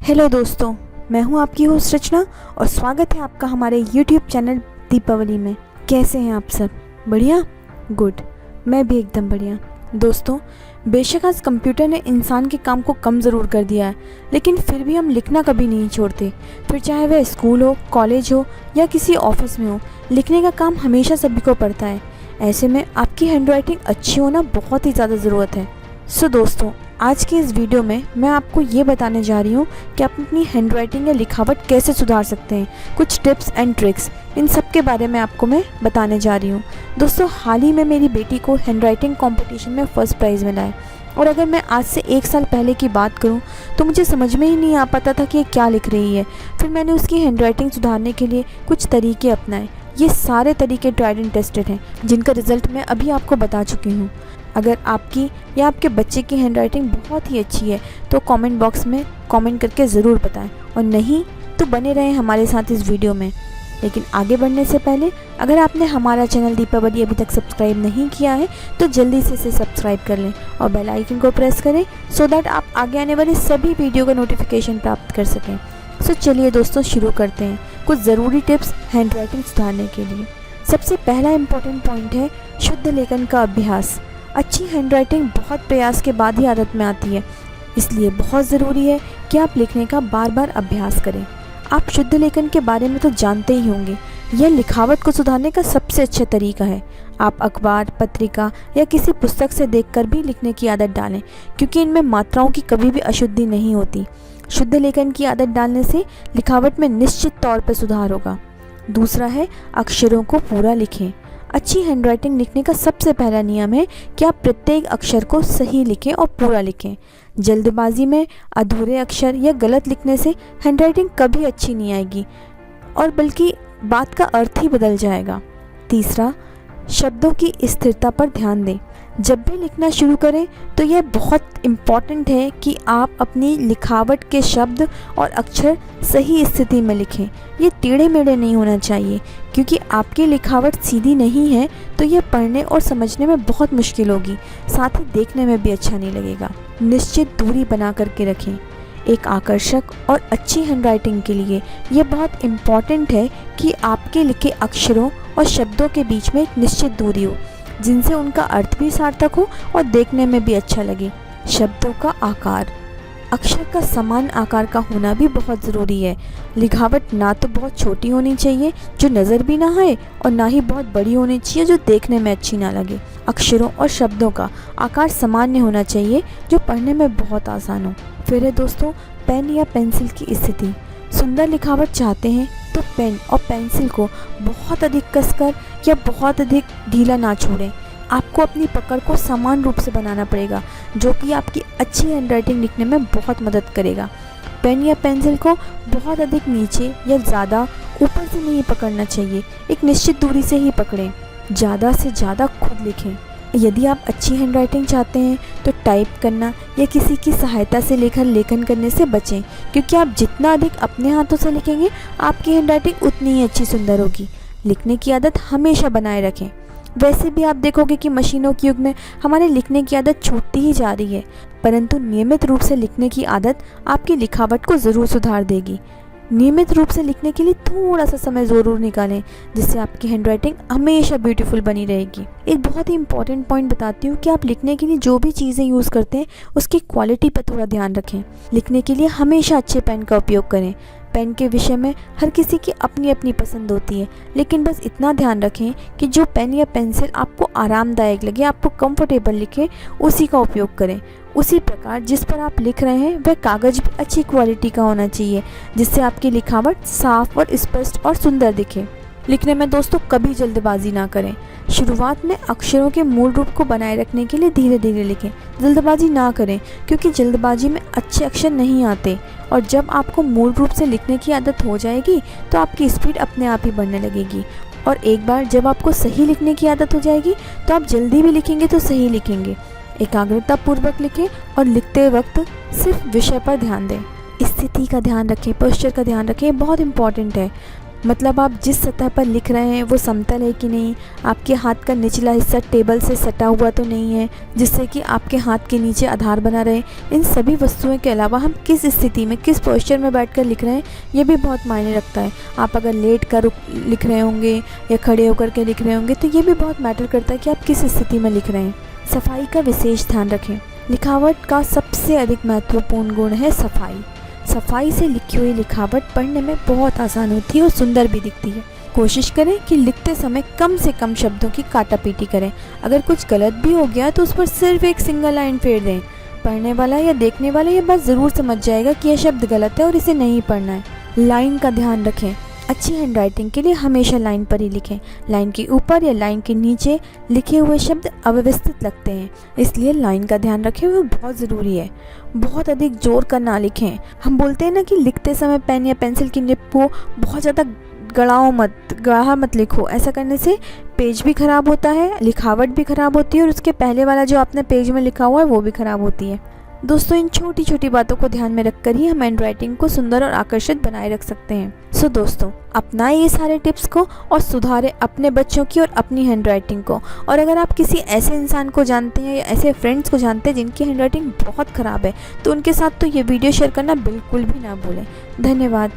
Hello दोस्तों, मैं हूं आपकी होस्ट रचना और स्वागत है आपका हमारे YouTube चैनल दीपावली में। कैसे हैं आप सब? बढ़िया? गुड। मैं भी एकदम बढ़िया। दोस्तों, बेशक आज कंप्यूटर ने इंसान के काम को कम ज़रूर कर दिया है, लेकिन फिर भी हम लिखना कभी नहीं छोड़ते। फिर चाहे वह स्कूल हो, कॉलेज हो या किसी ऑफिस में हो, लिखने का काम हमेशा सभी को पड़ता है। ऐसे में आपकी हैंडराइटिंग अच्छी होना बहुत ही ज़्यादा ज़रूरत है। सो दोस्तों, आज के इस वीडियो में मैं आपको ये बताने जा रही हूँ कि आप अपनी हैंडराइटिंग या लिखावट कैसे सुधार सकते हैं। कुछ टिप्स एंड ट्रिक्स, इन सब के बारे में आपको मैं बताने जा रही हूँ। दोस्तों, हाल ही में मेरी बेटी को हैंडराइटिंग कंपटीशन में फर्स्ट प्राइज़ मिला है और अगर मैं आज से 1 साल पहले की बात करूँ तो मुझे समझ में ही नहीं आ पाता था कि ये क्या लिख रही है। फिर मैंने उसकी हैंडराइटिंग सुधारने के लिए कुछ तरीके अपनाए। ये सारे तरीके ट्राइड एंड टेस्टेड हैं, जिनका रिजल्ट मैं अभी आपको बता चुकी हूँ। अगर आपकी या आपके बच्चे की हैंडराइटिंग बहुत ही अच्छी है तो कमेंट बॉक्स में कमेंट करके ज़रूर बताएं, और नहीं तो बने रहें हमारे साथ इस वीडियो में। लेकिन आगे बढ़ने से पहले अगर आपने हमारा चैनल दीपावली अभी तक सब्सक्राइब नहीं किया है तो जल्दी से इसे सब्सक्राइब कर लें और बेल आइकन को प्रेस करें सो दैट आप आगे आने वाले सभी वीडियो का नोटिफिकेशन प्राप्त कर सकें। सो चलिए दोस्तों, शुरू करते हैं कुछ ज़रूरी टिप्स हैंडराइटिंग सुधारने के लिए। सबसे पहला इम्पोर्टेंट पॉइंट है शुद्ध लेखन का अभ्यास। अच्छी हैंडराइटिंग बहुत प्रयास के बाद ही आदत में आती है, इसलिए बहुत ज़रूरी है कि आप लिखने का बार बार अभ्यास करें। आप शुद्ध लेखन के बारे में तो जानते ही होंगे, यह लिखावट को सुधारने का सबसे अच्छा तरीका है। आप अखबार, पत्रिका या किसी पुस्तक से देखकर भी लिखने की आदत डालें, क्योंकि इनमें मात्राओं की कभी भी अशुद्धि नहीं होती। शुद्ध लेखन की आदत डालने से लिखावट में निश्चित तौर पर सुधार होगा। दूसरा है अक्षरों को पूरा लिखें। अच्छी हैंडराइटिंग लिखने का सबसे पहला नियम है कि आप प्रत्येक अक्षर को सही लिखें और पूरा लिखें। जल्दबाजी में अधूरे अक्षर या गलत लिखने से हैंडराइटिंग कभी अच्छी नहीं आएगी और बल्कि बात का अर्थ ही बदल जाएगा। तीसरा, शब्दों की स्थिरता पर ध्यान दें। जब भी लिखना शुरू करें तो यह बहुत इम्पॉर्टेंट है कि आप अपनी लिखावट के शब्द और अक्षर सही स्थिति में लिखें। ये टेढ़े मेढ़े नहीं होना चाहिए, क्योंकि आपकी लिखावट सीधी नहीं है तो यह पढ़ने और समझने में बहुत मुश्किल होगी, साथ ही देखने में भी अच्छा नहीं लगेगा। निश्चित दूरी बना करके रखें। एक आकर्षक और अच्छी हैंडराइटिंग के लिए यह बहुत इम्पॉर्टेंट है कि आपके लिखे अक्षरों और शब्दों के बीच में एक निश्चित दूरी हो, जिनसे उनका अर्थ भी सार्थक हो और देखने में भी अच्छा लगे। शब्दों का आकार, अक्षर का समान आकार का होना भी बहुत ज़रूरी है। लिखावट ना तो बहुत छोटी होनी चाहिए जो नज़र भी ना आए, और ना ही बहुत बड़ी होनी चाहिए जो देखने में अच्छी ना लगे। अक्षरों और शब्दों का आकार सामान्य होना चाहिए जो पढ़ने में बहुत आसान हो। फिर है दोस्तों पेन या पेंसिल की स्थिति। सुंदर लिखावट चाहते हैं तो पेन और पेंसिल को बहुत अधिक कसकर या बहुत अधिक ढीला ना छोड़ें। आपको अपनी पकड़ को समान रूप से बनाना पड़ेगा, जो कि आपकी अच्छी हैंडराइटिंग लिखने में बहुत मदद करेगा। पेन या पेंसिल को बहुत अधिक नीचे या ज़्यादा ऊपर से नहीं पकड़ना चाहिए, एक निश्चित दूरी से ही पकड़ें। ज़्यादा से ज़्यादा खुद लिखें। यदि आप अच्छी हैंडराइटिंग चाहते हैं तो टाइप करना या किसी की सहायता से लेखन करने से बचें, क्योंकि आप जितना अधिक अपने हाथों से लिखेंगे आपकी हैंडराइटिंग उतनी ही अच्छी सुंदर होगी। लिखने की आदत हमेशा बनाए रखें। वैसे भी आप देखोगे कि मशीनों के युग में हमारे लिखने की आदत छूटती ही जा रही है, परंतु नियमित रूप से लिखने की आदत आपकी लिखावट को ज़रूर सुधार देगी। नियमित रूप से लिखने के लिए थोड़ा सा समय ज़रूर निकालें, जिससे आपकी हैंडराइटिंग हमेशा ब्यूटीफुल बनी रहेगी। एक बहुत ही इंपॉर्टेंट पॉइंट बताती हूँ कि आप लिखने के लिए जो भी चीज़ें यूज़ करते हैं उसकी क्वालिटी पर थोड़ा ध्यान रखें। लिखने के लिए हमेशा अच्छे पेन का उपयोग करें। पेन के विषय में हर किसी की अपनी अपनी पसंद होती है, लेकिन बस इतना ध्यान रखें कि जो पेन या पेंसिल आपको आरामदायक लगे, आपको कंफर्टेबल लिखे, उसी का उपयोग करें। उसी प्रकार जिस पर आप लिख रहे हैं वह कागज़ भी अच्छी क्वालिटी का होना चाहिए, जिससे आपकी लिखावट साफ और स्पष्ट और सुंदर दिखे। लिखने में दोस्तों कभी जल्दबाजी ना करें। शुरुआत में अक्षरों के मूल रूप को बनाए रखने के लिए धीरे धीरे लिखें। जल्दबाजी ना करें, क्योंकि जल्दबाजी में अच्छे अक्षर नहीं आते, और जब आपको मूल रूप से लिखने की आदत हो जाएगी तो आपकी स्पीड अपने आप ही बढ़ने लगेगी। और एक बार जब आपको सही लिखने की आदत हो जाएगी तो आप जल्दी भी लिखेंगे तो सही लिखेंगे। एकाग्रता पूर्वक लिखें और लिखते वक्त सिर्फ विषय पर ध्यान दें। स्थिति का ध्यान रखें, पोस्चर का ध्यान रखें, बहुत इंपॉर्टेंट है। मतलब आप जिस सतह पर लिख रहे हैं वो समतल है कि नहीं, आपके हाथ का निचला हिस्सा टेबल से सटा हुआ तो नहीं है जिससे कि आपके हाथ के नीचे आधार बना रहे। इन सभी वस्तुओं के अलावा हम किस स्थिति में, किस पोस्चर में बैठकर लिख रहे हैं, ये भी बहुत मायने रखता है। आप अगर लेट कर लिख रहे होंगे या खड़े होकर के लिख रहे होंगे तो ये भी बहुत मैटर करता है कि आप किस स्थिति में लिख रहे हैं। सफाई का विशेष ध्यान रखें। लिखावट का सबसे अधिक महत्वपूर्ण गुण है सफाई। सफाई से लिखी हुई लिखावट पढ़ने में बहुत आसान होती है और सुंदर भी दिखती है। कोशिश करें कि लिखते समय कम से कम शब्दों की काटापीटी करें। अगर कुछ गलत भी हो गया तो उस पर सिर्फ एक सिंगल लाइन फेर दें। पढ़ने वाला या देखने वाला ये बात ज़रूर समझ जाएगा कि यह शब्द गलत है और इसे नहीं पढ़ना है। लाइन का ध्यान रखें। अच्छी हैंडराइटिंग के लिए हमेशा लाइन पर ही लिखें। लाइन के ऊपर या लाइन के नीचे लिखे हुए शब्द अव्यवस्थित लगते हैं, इसलिए लाइन का ध्यान रखें, वो बहुत ज़रूरी है। बहुत अधिक जोर कर ना लिखें। हम बोलते हैं ना कि लिखते समय पेन या पेंसिल की निब को बहुत ज़्यादा गाढ़ा मत लिखो। ऐसा करने से पेज भी ख़राब होता है, लिखावट भी ख़राब होती है और उसके पहले वाला जो आपने पेज में लिखा हुआ है वो भी ख़राब होती है। दोस्तों, इन छोटी छोटी बातों को ध्यान में रखकर ही हम हैंडराइटिंग को सुंदर और आकर्षित बनाए रख सकते हैं। दोस्तों, अपनाएं ये सारे टिप्स को और सुधारें अपने बच्चों की और अपनी हैंडराइटिंग को। और अगर आप किसी ऐसे इंसान को जानते हैं या ऐसे फ्रेंड्स को जानते हैं जिनकी हैंडराइटिंग बहुत ख़राब है तो उनके साथ तो ये वीडियो शेयर करना बिल्कुल भी ना भूलें। धन्यवाद।